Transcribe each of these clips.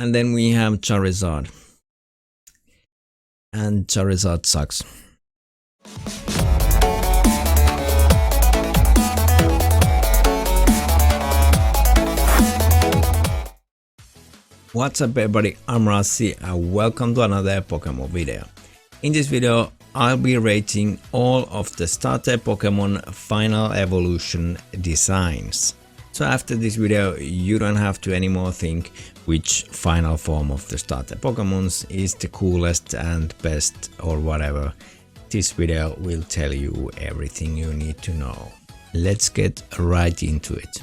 And then we have Charizard. And Charizard sucks. What's up everybody, I'm Rassi and welcome to another Pokemon video. In this video I'll be rating all of the starter Pokemon final evolution designs. So after this video you don't have to anymore think which final form of the starter Pokemons is the coolest and best or whatever. This video will tell you everything you need to know. Let's get right into it.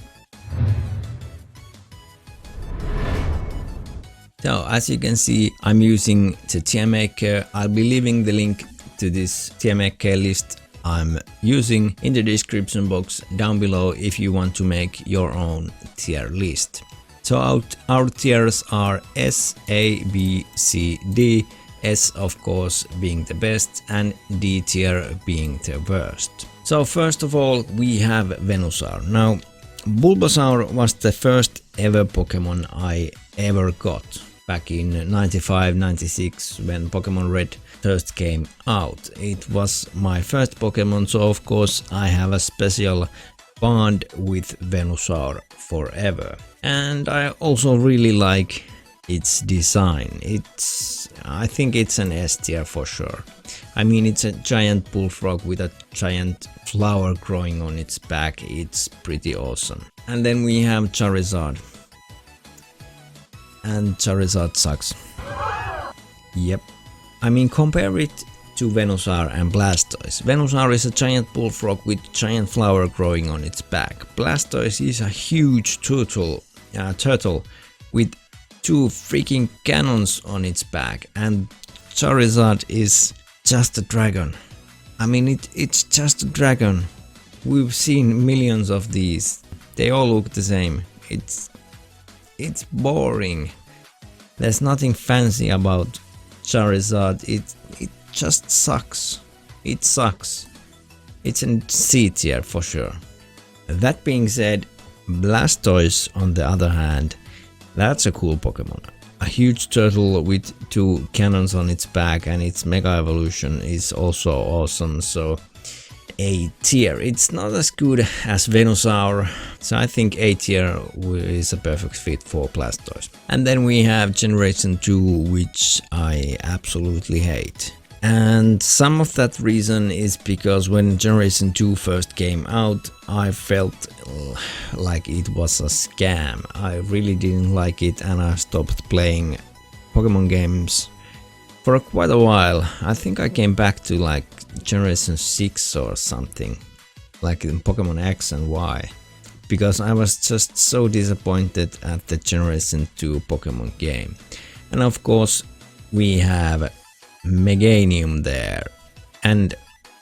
So as you can see, I'm using the tier maker. I'll be leaving the link to this tier maker list I'm using in the description box down below if you want to make your own tier list. So our tiers are S, A, B, C, D, S of course being the best and D tier being the worst. So first of all we have Venusaur. Now Bulbasaur was the first ever Pokemon I ever got back in 95-96 when Pokemon Red first came out. It was my first Pokemon, so of course I have a special bond with Venusaur forever. And I also really like its design. I think it's an S tier for sure. I mean, it's a giant bullfrog with a giant flower growing on its back. It's pretty awesome. And then we have Charizard. And Charizard sucks. Yep. I mean, compare it to Venusaur and Blastoise. Venusaur is a giant bullfrog with giant flower growing on its back. Blastoise is a huge turtle with two freaking cannons on its back. And Charizard is just a dragon. I mean, it's just a dragon. We've seen millions of these. They all look the same. It's boring. There's nothing fancy about Charizard. It just sucks. It sucks. It's a C tier for sure. That being said, Blastoise on the other hand, that's a cool Pokemon. A huge turtle with two cannons on its back and its Mega Evolution is also awesome. So A tier. It's not as good as Venusaur, so I think A tier is a perfect fit for Blastoise. And then we have Generation 2, which I absolutely hate. And some of that reason is because when Generation 2 first came out, I felt like it was a scam. I really didn't like it and I stopped playing Pokemon games for quite a while. I think I came back to like Generation 6 or something, like in Pokemon X and Y, because I was just so disappointed at the Generation 2 Pokemon game. And of course we have Meganium there, and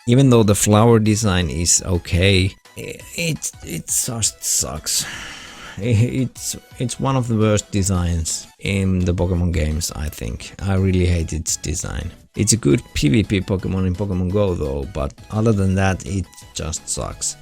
even though the flower design is okay, it just sucks. It's one of the worst designs in the Pokemon games, I think. I really hate its design. It's a good PvP Pokemon in Pokemon Go though, but other than that it just sucks.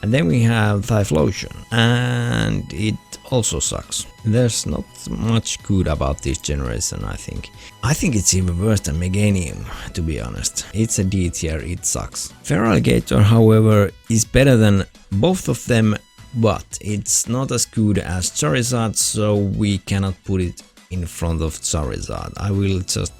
And then we have Typhlosion, and it also sucks. There's not much good about this generation, I think. I think it's even worse than Meganium, to be honest. It's a D tier, it sucks. Feraligatr, however, is better than both of them, but it's not as good as Charizard, so we cannot put it in front of Charizard. I will just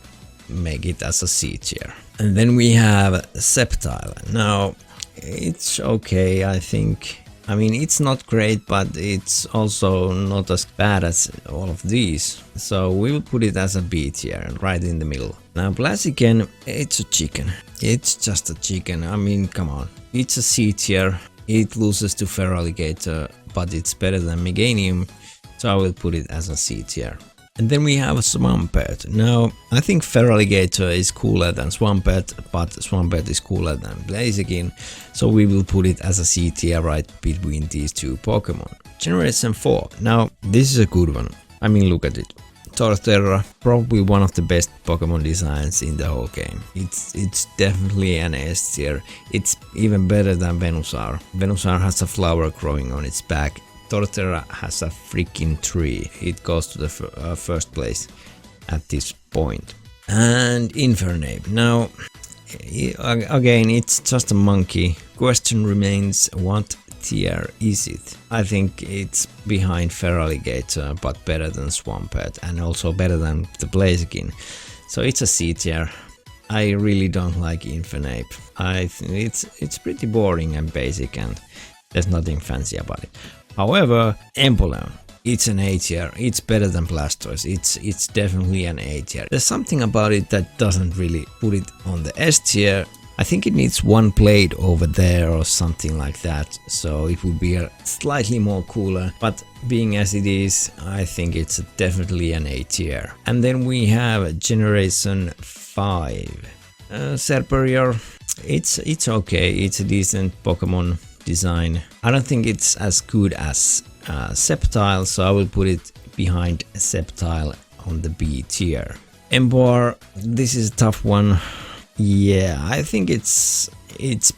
make it as a C tier. And then we have Sceptile. Now, it's okay, I think. I mean, it's not great, but it's also not as bad as all of these. So we will put it as a B tier, right in the middle. Now Blaziken, it's a chicken. It's just a chicken. I mean, come on. It's a C tier. It loses to Feraligatr, but it's better than Meganium, so I will put it as a C tier. And then we have Swampert. Now, I think Feraligatr is cooler than Swampert, but Swampert is cooler than Blaziken, so we will put it as a C tier right between these two Pokemon. Generation 4. Now, this is a good one. I mean, look at it. Torterra, probably one of the best Pokemon designs in the whole game. It's definitely an S tier. It's even better than Venusaur. Venusaur has a flower growing on its back. Torterra has a freaking 3. It goes to the first place at this point. And Infernape. Now, again, it's just a monkey. Question remains, what tier is it? I think it's behind Feraligatr, but better than Swampert and also better than the Blaziken. So it's a C tier. I really don't like Infernape. I think it's pretty boring and basic and there's nothing fancy about it. However, Inteleon, it's an A tier. It's better than Blastoise. It's definitely an A tier. There's something about it that doesn't really put it on the S tier. I think it needs one blade over there or something like that, so it would be slightly more cooler, but being as it is, I think it's definitely an A tier. And then we have Generation 5. Serperior, it's okay, it's a decent Pokemon design. I don't think it's as good as Sceptile, so I will put it behind Sceptile on the B tier. Emboar, this is a tough one. Yeah, I think it's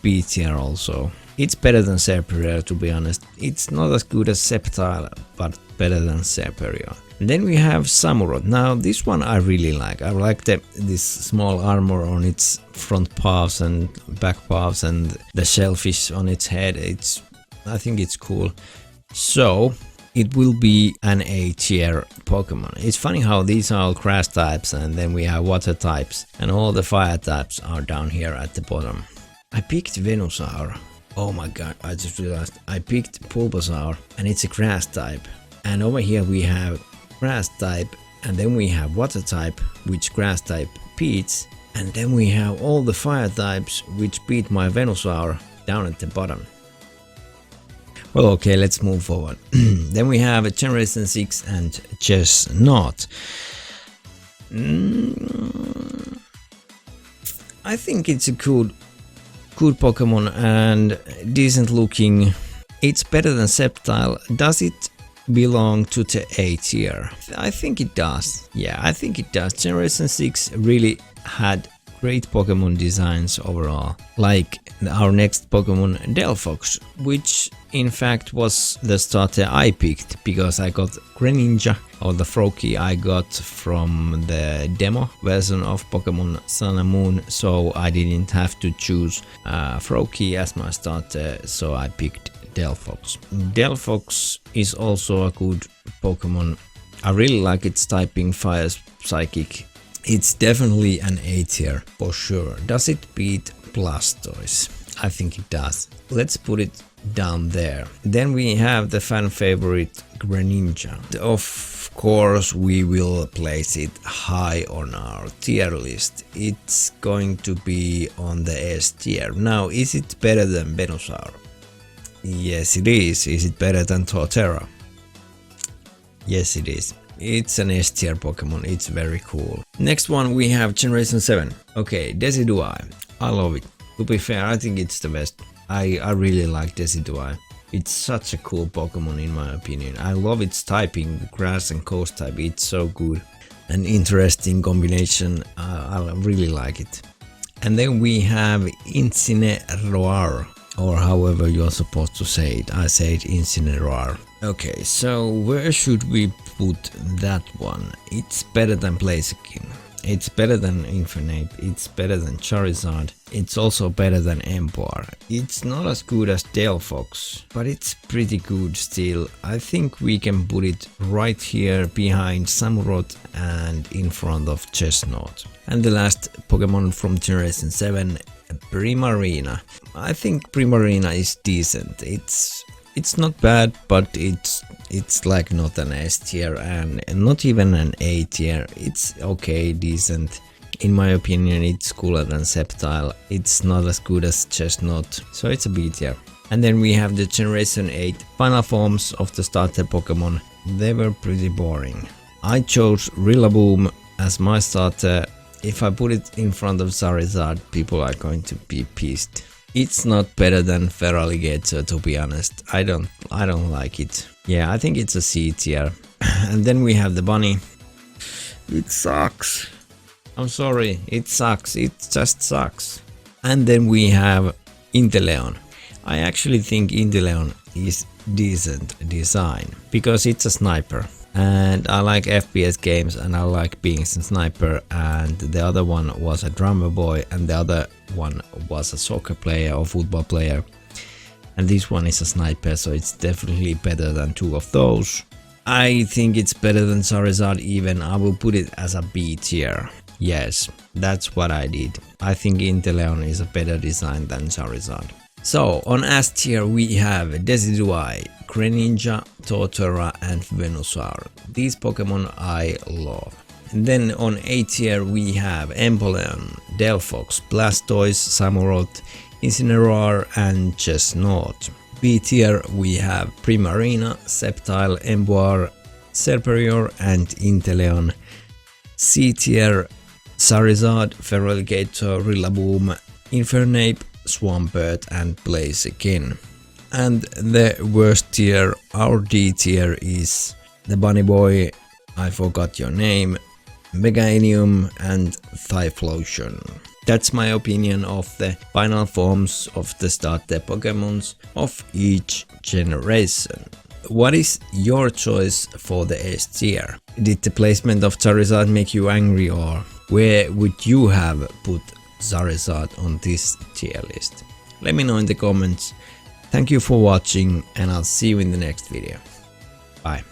B tier also. It's better than Serperior, to be honest. It's not as good as Sceptile, but better than Serperior. And then we have Samurott. Now this one I really like. I like this small armor on its front paws and back paws and the shellfish on its head. I think it's cool. So it will be an A tier Pokemon. It's funny how these are all grass types and then we have water types and all the fire types are down here at the bottom. I picked Venusaur. Oh my god, I just realized I picked Bulbasaur and it's a grass type. And over here we have grass type and then we have water type, which grass type beats. And then we have all the fire types which beat my Venusaur down at the bottom. Well, okay, let's move forward. Then we have a Generation 6 and Chestnut. I think it's a good Pokemon and decent looking. It's better than Sceptile. Does it belong to the A tier? I think it does. Yeah, I think it does. Generation 6 really had great Pokemon designs overall, like our next Pokemon Delphox, which in fact was the starter I picked because I got Greninja, or the Froakie I got from the demo version of Pokemon Sun and Moon, so I didn't have to choose Froakie as my starter, so I picked Delphox. Delphox is also a good Pokemon. I really like its typing, Fire Psychic. It's definitely an A tier for sure. Does it beat Blastoise? I think it does. Let's put it down there. Then we have the fan favorite Greninja. Of course we will place it high on our tier list. It's going to be on the S tier. Now, is it better than Venusaur? Yes it is. Is it better than Torterra? Yes it is. It's an S tier Pokemon, it's very cool. Next one we have Generation 7. Okay, Decidueye. I love it. To be fair, I think it's the best. I really like Decidueye. It's such a cool Pokemon in my opinion. I love its typing, grass and coast type, it's so good. An interesting combination, I really like it. And then we have Incineroar, or however you're supposed to say it. I say it Incineroar. Okay, so where should we put that one? It's better than Blaziken. It's better than Infernape. It's better than Charizard. It's also better than Emboar. It's not as good as Delphox, but it's pretty good still. I think we can put it right here behind Samurott and in front of Chestnut. And the last Pokemon from Generation 7, Primarina. I think Primarina is decent. It's not bad, but it's like not an S tier and not even an A tier. It's okay, decent. In my opinion, it's cooler than Sceptile. It's not as good as Chestnut, so it's a B tier. And then we have the Generation 8 final forms of the starter Pokemon. They were pretty boring. I chose Rillaboom as my starter. If I put it in front of Charizard, people are going to be pissed. It's not better than Feraligatr, to be honest. I don't like it. Yeah, I think it's a C tier. And then we have the bunny. It sucks. I'm sorry, it sucks. It just sucks. And then we have Inteleon. I actually think Inteleon is decent design because it's a sniper. And I like FPS games and I like being a sniper, and the other one was a drummer boy and the other one was a soccer player or football player. And this one is a sniper, so it's definitely better than two of those. I think it's better than Charizard even. I will put it as a B tier. Yes, that's what I did. I think Inteleon is a better design than Charizard. So on S tier we have Decidueye, Greninja, Torterra and Venusaur. These Pokemon I love. And then on A tier we have Inteleon, Delphox, Blastoise, Samurott, Incineroar and Chestnut. B tier we have Primarina, Sceptile, Emboar, Serperior and Inteleon. C tier Charizard, Feraligatr, Rillaboom, Infernape, Swampert and Blaziken. And the worst tier, our D tier, is the Bunny Boy, I forgot your name, Meganium and Typhlosion. That's my opinion of the final forms of the starter Pokemons of each generation. What is your choice for the S tier? Did the placement of Charizard make you angry, or where would you have put Charizard on this tier list? Let me know in the comments. Thank you for watching and I'll see you in the next video. Bye.